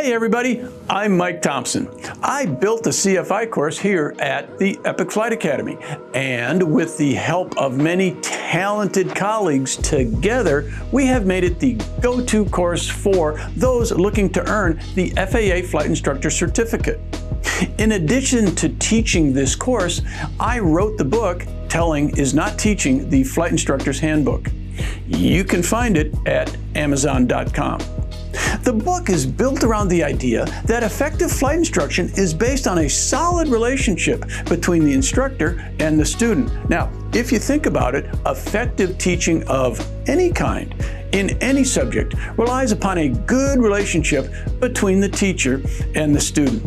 Hey everybody, I'm Mike Thompson. I built the CFI course here at the Epic Flight Academy, and with the help of many talented colleagues together, we have made it the go-to course for those looking to earn the FAA Flight Instructor Certificate. In addition to teaching this course, I wrote the book, Telling is Not Teaching, the Flight Instructor's Handbook. You can find it at Amazon.com. The book is built around the idea that effective flight instruction is based on a solid relationship between the instructor and the student. Now, if you think about it, effective teaching of any kind in any subject relies upon a good relationship between the teacher and the student.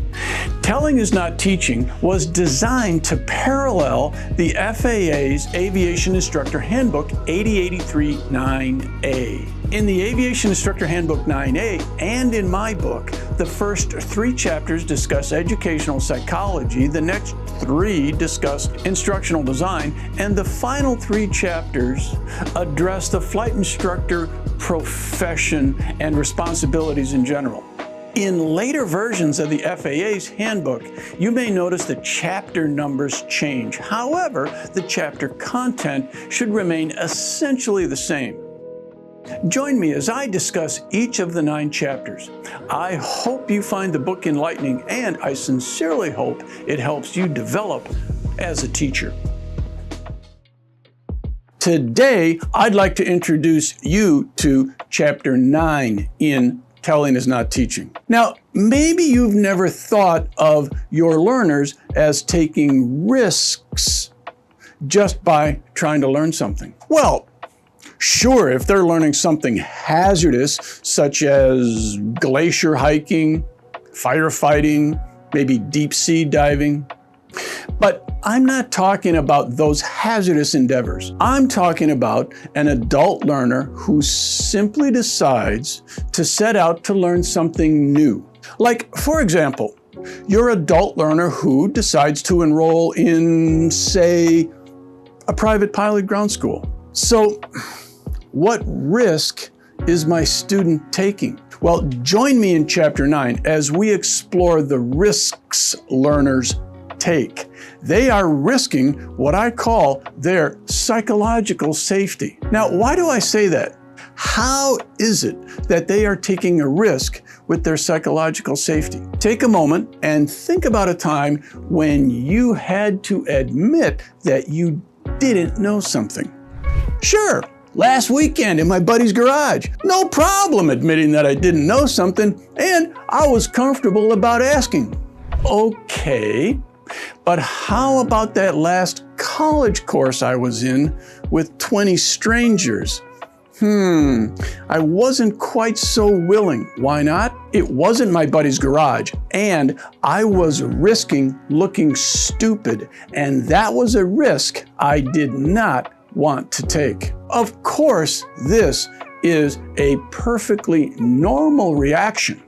Telling is Not Teaching was designed to parallel the FAA's Aviation Instructor Handbook 8083-9A. In the Aviation Instructor Handbook 9A and in my book, the first 3 chapters discuss educational psychology, the next 3 discuss instructional design, and the final 3 chapters address the flight instructor profession and responsibilities in general. In later versions of the FAA's handbook, you may notice the chapter numbers change. However, the chapter content should remain essentially the same. Join me as I discuss each of the 9 chapters. I hope you find the book enlightening, and I sincerely hope it helps you develop as a teacher. Today, I'd like to introduce you to Chapter 9 in Telling is Not Teaching. Now, maybe you've never thought of your learners as taking risks just by trying to learn something. Well, sure, if they're learning something hazardous, such as glacier hiking, firefighting, maybe deep sea diving. But I'm not talking about those hazardous endeavors. I'm talking about an adult learner who simply decides to set out to learn something new. Like, for example, your adult learner who decides to enroll in, say, a private pilot ground school. So, what risk is my student taking? Well, join me in Chapter 9 as we explore the risks learners take. They are risking what I call their psychological safety. Now, why do I say that? How is it that they are taking a risk with their psychological safety? Take a moment and think about a time when you had to admit that you didn't know something. Sure. Last weekend in my buddy's garage. No problem admitting that I didn't know something, and I was comfortable about asking. Okay, but how about that last college course I was in with 20 strangers? I wasn't quite so willing. Why not? It wasn't my buddy's garage, and I was risking looking stupid, and that was a risk I did not want to take. Of course, this is a perfectly normal reaction.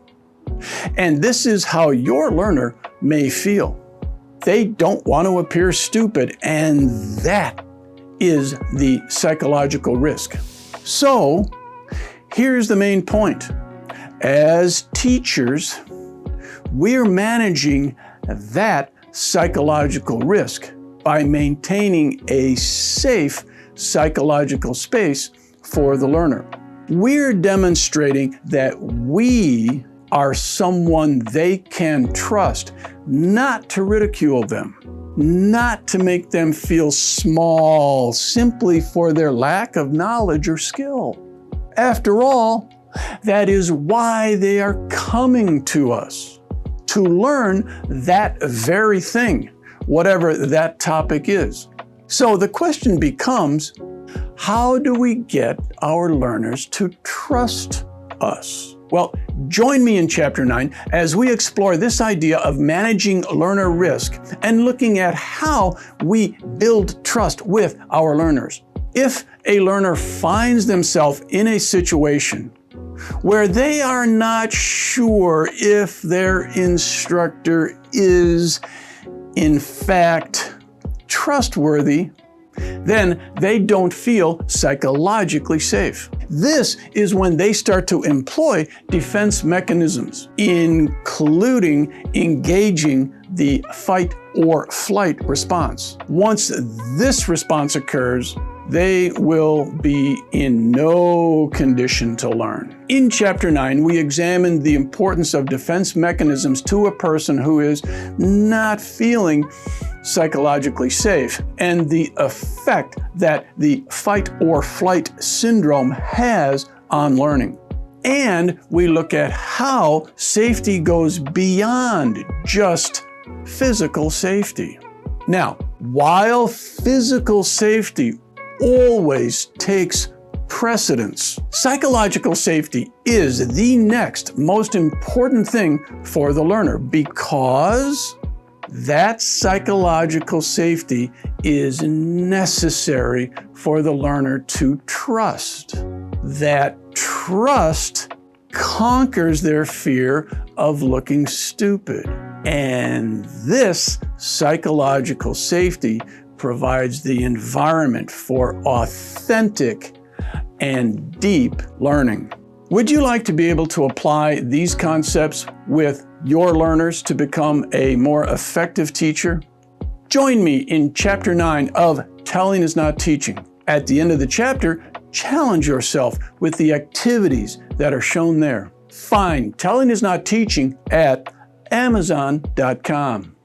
And this is how your learner may feel. They don't want to appear stupid, and that is the psychological risk. So, here's the main point. As teachers, we're managing that psychological risk by maintaining a safe psychological space for the learner. We're demonstrating that we are someone they can trust, not to ridicule them, not to make them feel small simply for their lack of knowledge or skill. After all, that is why they are coming to us, to learn that very thing, whatever that topic is. So the question becomes, how do we get our learners to trust us? Well, join me in Chapter 9 as we explore this idea of managing learner risk and looking at how we build trust with our learners. If a learner finds themselves in a situation where they are not sure if their instructor is, in fact, trustworthy, then they don't feel psychologically safe. This is when they start to employ defense mechanisms, including engaging the fight or flight response. Once this response occurs, they will be in no condition to learn. In Chapter 9, we examined the importance of defense mechanisms to a person who is not feeling psychologically safe and the effect that the fight or flight syndrome has on learning. And we look at how safety goes beyond just physical safety. Now, while physical safety always takes precedence, psychological safety is the next most important thing for the learner, because that psychological safety is necessary for the learner to trust. That trust conquers their fear of looking stupid. And this psychological safety provides the environment for authentic and deep learning. Would you like to be able to apply these concepts with your learners to become a more effective teacher? Join me in Chapter 9 of Telling is Not Teaching. At the end of the chapter, challenge yourself with the activities that are shown there. Find Telling is Not Teaching at Amazon.com.